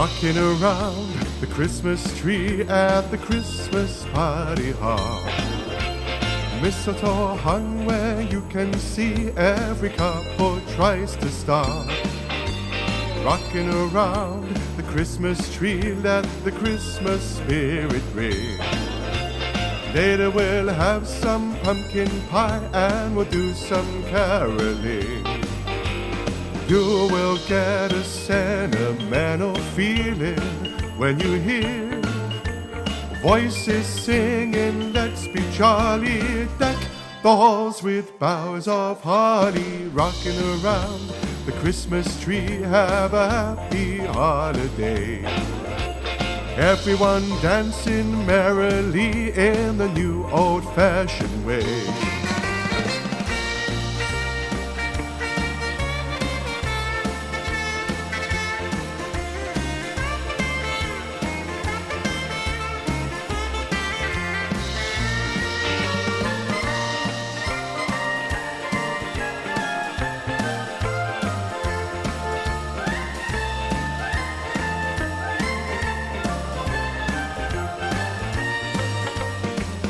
Rocking around the Christmas tree at the Christmas party hall. Mistletoe hung where you can see every couple tries to start. Rocking around the Christmas tree, let the Christmas spirit ring. Later we'll have some pumpkin pie and we'll do some caroling. You will get a sentimental feeling when you hear voices singing, let's be jolly. Deck the halls with boughs of holly. Rocking around the Christmas tree, have a happy holiday. Everyone dancing merrily in the new old-fashioned way.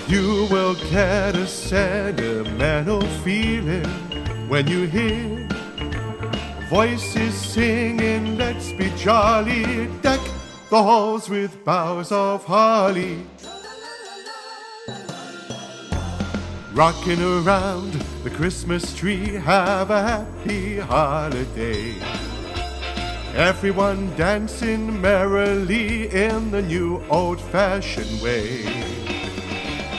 You will get a sentimental feeling when you hear voices singing, let's be jolly. Deck the halls with boughs of holly. Rocking around the Christmas tree, have a happy holiday. Everyone dancing merrily in the new old-fashioned way.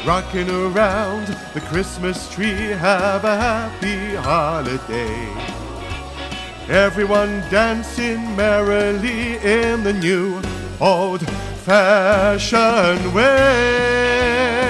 Rocking around the Christmas tree, have a happy holiday. Everyone dancing merrily in the new old-fashioned way.